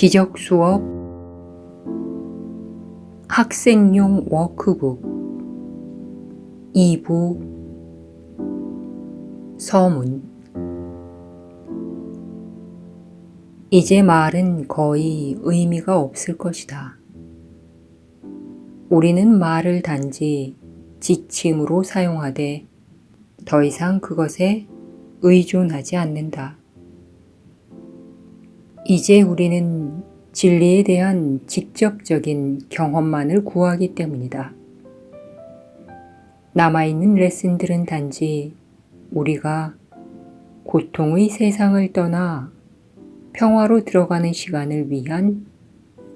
기적 수업 학생용 워크북 2부 서문. 이제 말은 거의 의미가 없을 것이다. 우리는 말을 단지 지침으로 사용하되 더 이상 그것에 의존하지 않는다. 이제 우리는 진리에 대한 직접적인 경험만을 구하기 때문이다. 남아있는 레슨들은 단지 우리가 고통의 세상을 떠나 평화로 들어가는 시간을 위한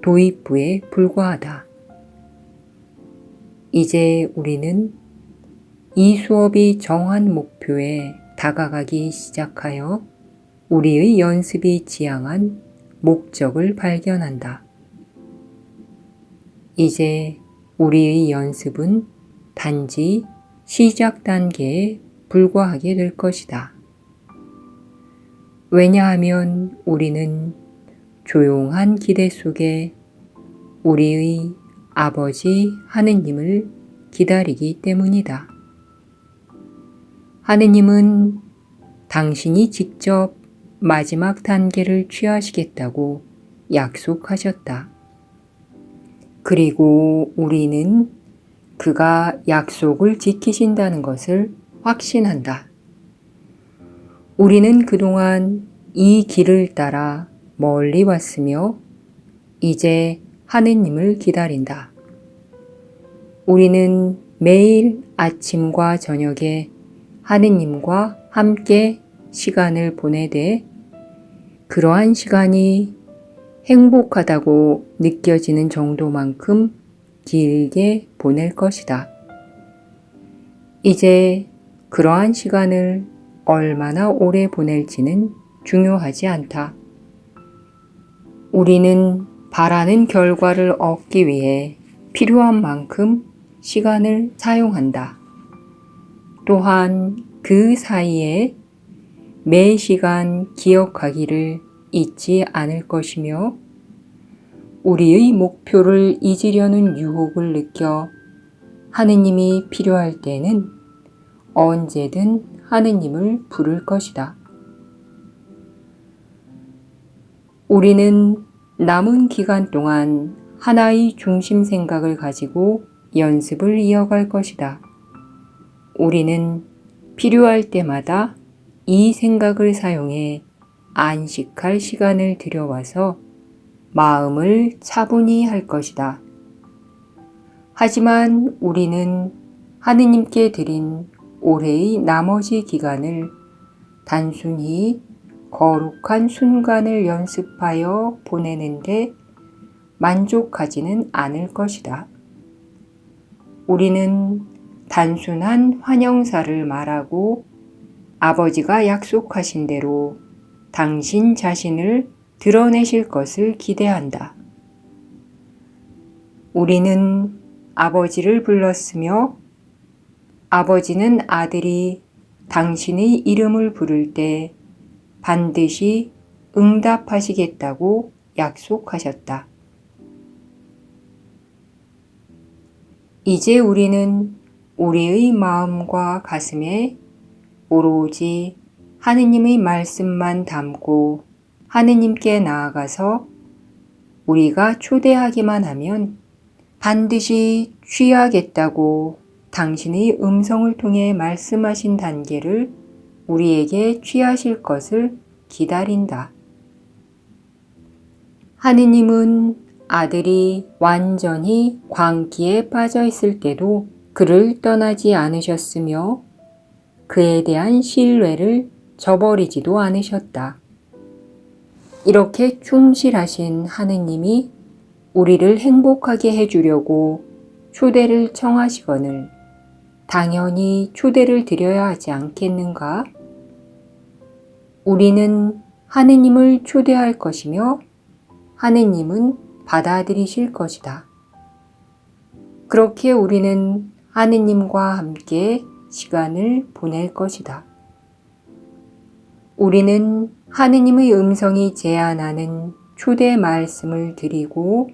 도입부에 불과하다. 이제 우리는 이 수업이 정한 목표에 다가가기 시작하여 우리의 연습이 지향한 목적을 발견한다. 이제 우리의 연습은 단지 시작 단계에 불과하게 될 것이다. 왜냐하면 우리는 조용한 기대 속에 우리의 아버지 하느님을 기다리기 때문이다. 하느님은 당신이 직접 마지막 단계를 취하시겠다고 약속하셨다. 그리고 우리는 그가 약속을 지키신다는 것을 확신한다. 우리는 그동안 이 길을 따라 멀리 왔으며 이제 하느님을 기다린다. 우리는 매일 아침과 저녁에 하느님과 함께 시간을 보내되 그러한 시간이 행복하다고 느껴지는 정도만큼 길게 보낼 것이다. 이제 그러한 시간을 얼마나 오래 보낼지는 중요하지 않다. 우리는 바라는 결과를 얻기 위해 필요한 만큼 시간을 사용한다. 또한 그 사이에 매 시간 기억하기를 잊지 않을 것이며 우리의 목표를 잊으려는 유혹을 느껴 하느님이 필요할 때는 언제든 하느님을 부를 것이다. 우리는 남은 기간 동안 하나의 중심 생각을 가지고 연습을 이어갈 것이다. 우리는 필요할 때마다 이 생각을 사용해 안식할 시간을 들여와서 마음을 차분히 할 것이다. 하지만 우리는 하느님께 드린 올해의 나머지 기간을 단순히 거룩한 순간을 연습하여 보내는데 만족하지는 않을 것이다. 우리는 단순한 환영사를 말하고 아버지가 약속하신 대로 당신 자신을 드러내실 것을 기대한다. 우리는 아버지를 불렀으며 아버지는 아들이 당신의 이름을 부를 때 반드시 응답하시겠다고 약속하셨다. 이제 우리는 우리의 마음과 가슴에 오로지 하느님의 말씀만 담고 하느님께 나아가서 우리가 초대하기만 하면 반드시 취하겠다고 당신의 음성을 통해 말씀하신 단계를 우리에게 취하실 것을 기다린다. 하느님은 아들이 완전히 광기에 빠져 있을 때도 그를 떠나지 않으셨으며 그에 대한 신뢰를 저버리지도 않으셨다. 이렇게 충실하신 하느님이 우리를 행복하게 해주려고 초대를 청하시거늘 당연히 초대를 드려야 하지 않겠는가? 우리는 하느님을 초대할 것이며 하느님은 받아들이실 것이다. 그렇게 우리는 하느님과 함께 시간을 보낼 것이다. 우리는 하느님의 음성이 제안하는 초대 말씀을 드리고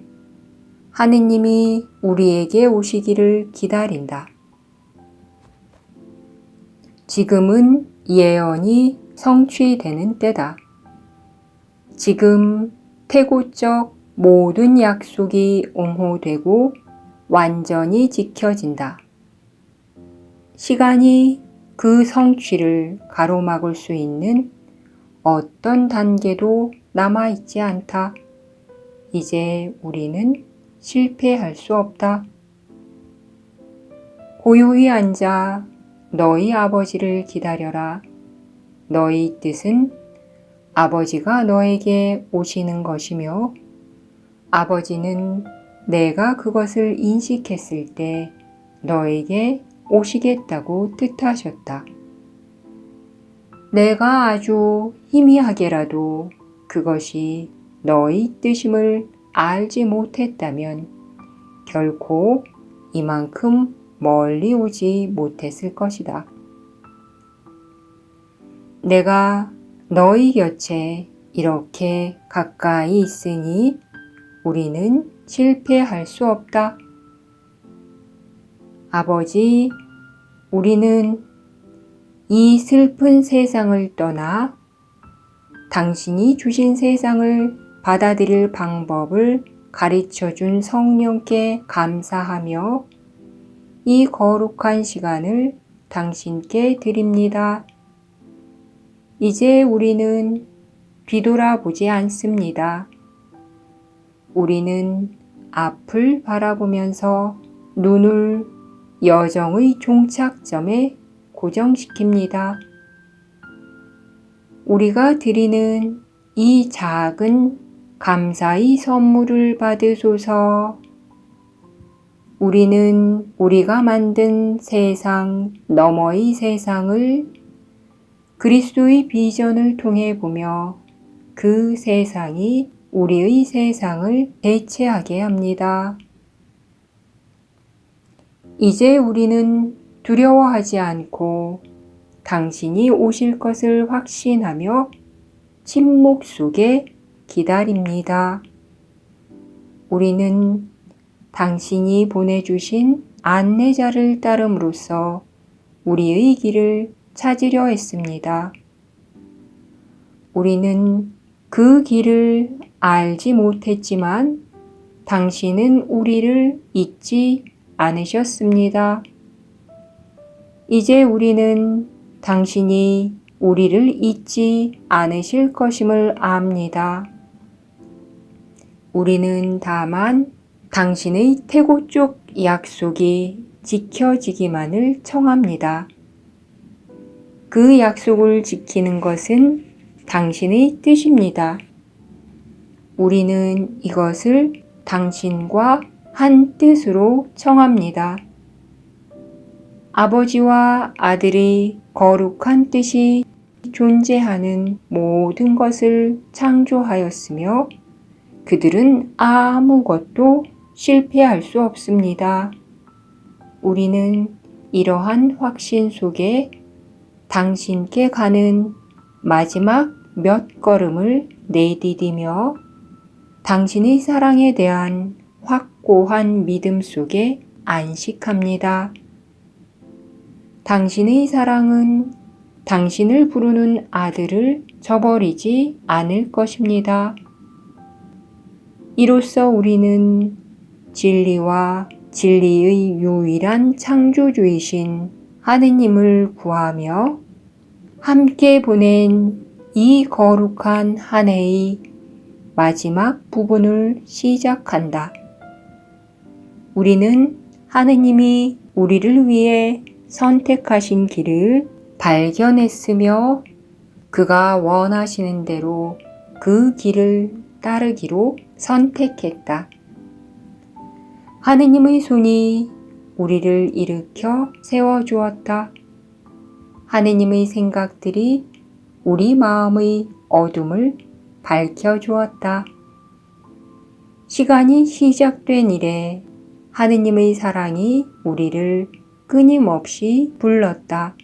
하느님이 우리에게 오시기를 기다린다. 지금은 예언이 성취되는 때다. 지금 태고적 모든 약속이 옹호되고 완전히 지켜진다. 시간이 그 성취를 가로막을 수 있는 어떤 단계도 남아있지 않다. 이제 우리는 실패할 수 없다. 고요히 앉아 너희 아버지를 기다려라. 너희 뜻은 아버지가 너에게 오시는 것이며 아버지는 내가 그것을 인식했을 때 너에게 오시겠다고 뜻하셨다. 내가 아주 희미하게라도 그것이 너희 뜻임을 알지 못했다면 결코 이만큼 멀리 오지 못했을 것이다. 내가 너희 곁에 이렇게 가까이 있으니 우리는 실패할 수 없다. 아버지, 우리는 이 슬픈 세상을 떠나 당신이 주신 세상을 받아들일 방법을 가르쳐준 성령께 감사하며 이 거룩한 시간을 당신께 드립니다. 이제 우리는 뒤돌아보지 않습니다. 우리는 앞을 바라보면서 눈을 여정의 종착점에 고정시킵니다. 우리가 드리는 이 작은 감사의 선물을 받으소서. 우리는 우리가 만든 세상 너머의 세상을 그리스도의 비전을 통해 보며 그 세상이 우리의 세상을 대체하게 합니다. 이제 우리는 두려워하지 않고 당신이 오실 것을 확신하며 침묵 속에 기다립니다. 우리는 당신이 보내주신 안내자를 따름으로써 우리의 길을 찾으려 했습니다. 우리는 그 길을 알지 못했지만 당신은 우리를 잊지 않으셨습니다. 이제 우리는 당신이 우리를 잊지 않으실 것임을 압니다. 우리는 다만 당신의 태고적 약속이 지켜지기만을 청합니다. 그 약속을 지키는 것은 당신의 뜻입니다. 우리는 이것을 당신과 한 뜻으로 청합니다. 아버지와 아들의 거룩한 뜻이 존재하는 모든 것을 창조하였으며 그들은 아무것도 실패할 수 없습니다. 우리는 이러한 확신 속에 당신께 가는 마지막 몇 걸음을 내디디며 당신의 사랑에 대한 확고한 믿음 속에 안식합니다. 당신의 사랑은 당신을 부르는 아들을 저버리지 않을 것입니다. 이로써 우리는 진리와 진리의 유일한 창조주이신 하느님을 구하며 함께 보낸 이 거룩한 한 해의 마지막 부분을 시작한다. 우리는 하느님이 우리를 위해 선택하신 길을 발견했으며 그가 원하시는 대로 그 길을 따르기로 선택했다. 하느님의 손이 우리를 일으켜 세워주었다. 하느님의 생각들이 우리 마음의 어둠을 밝혀주었다. 시간이 시작된 이래 하느님의 사랑이 우리를 끊임없이 불렀다.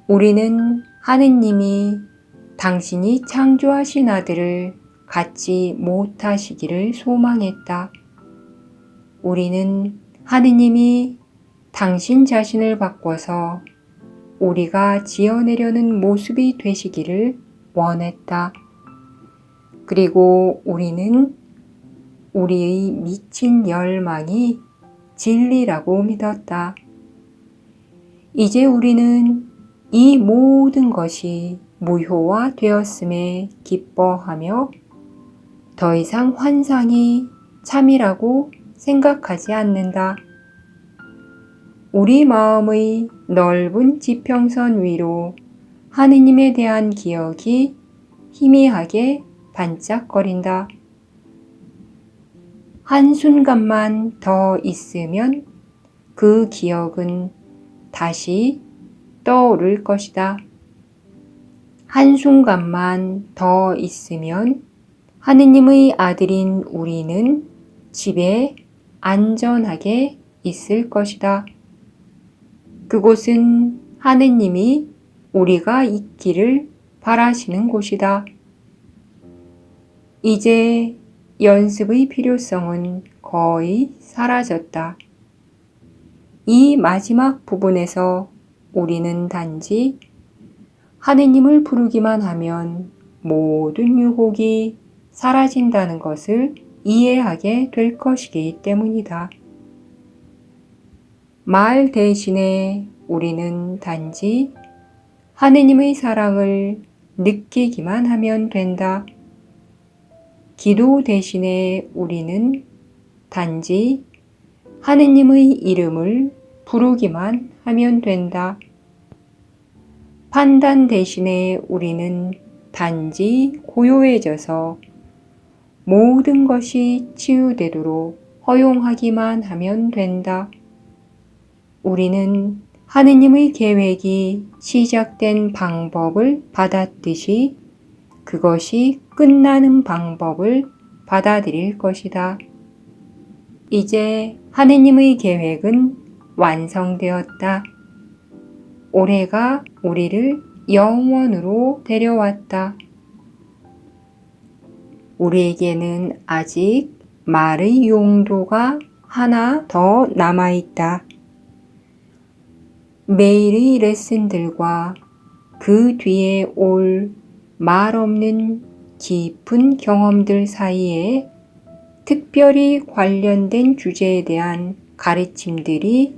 우리는 하느님이 당신이 창조하신 아들을 갖지 못하시기를 소망했다. 우리는 하느님이 당신 자신을 바꿔서 우리가 지어내려는 모습이 되시기를 원했다. 그리고 우리는 우리의 미친 열망이 진리라고 믿었다. 이제 우리는 이 모든 것이 무효화 되었음에 기뻐하며 더 이상 환상이 참이라고 생각하지 않는다. 우리 마음의 넓은 지평선 위로 하느님에 대한 기억이 희미하게 반짝거린다. 한순간만 더 있으면 그 기억은 다시 떠오를 것이다. 한순간만 더 있으면 하느님의 아들인 우리는 집에 안전하게 있을 것이다. 그곳은 하느님이 우리가 있기를 바라시는 곳이다. 이제 연습의 필요성은 거의 사라졌다. 이 마지막 부분에서 우리는 단지 하느님을 부르기만 하면 모든 유혹이 사라진다는 것을 이해하게 될 것이기 때문이다. 말 대신에 우리는 단지 하느님의 사랑을 느끼기만 하면 된다. 기도 대신에 우리는 단지 하느님의 이름을 부르기만 하면 된다. 판단 대신에 우리는 단지 고요해져서 모든 것이 치유되도록 허용하기만 하면 된다. 우리는 하느님의 계획이 시작된 방법을 받았듯이 그것이 끝나는 방법을 받아들일 것이다. 이제 하느님의 계획은 완성되었다. 올해가 우리를 영원으로 데려왔다. 우리에게는 아직 말의 용도가 하나 더 남아있다. 매일의 레슨들과 그 뒤에 올 말 없는 깊은 경험들 사이에 특별히 관련된 주제에 대한 가르침들이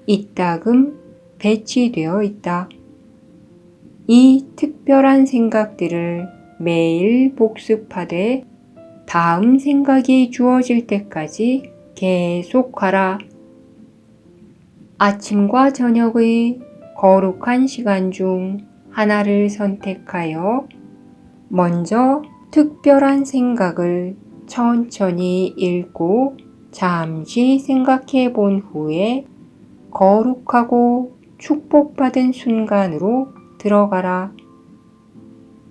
이따금 배치되어 있다. 이 특별한 생각들을 매일 복습하되 다음 생각이 주어질 때까지 계속하라. 아침과 저녁의 거룩한 시간 중 하나를 선택하여 먼저 특별한 생각을 천천히 읽고 잠시 생각해 본 후에 거룩하고 축복받은 순간으로 들어가라.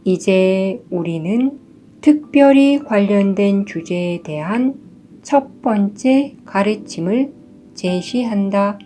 이제 우리는 특별히 관련된 주제에 대한 첫 번째 가르침을 제시한다.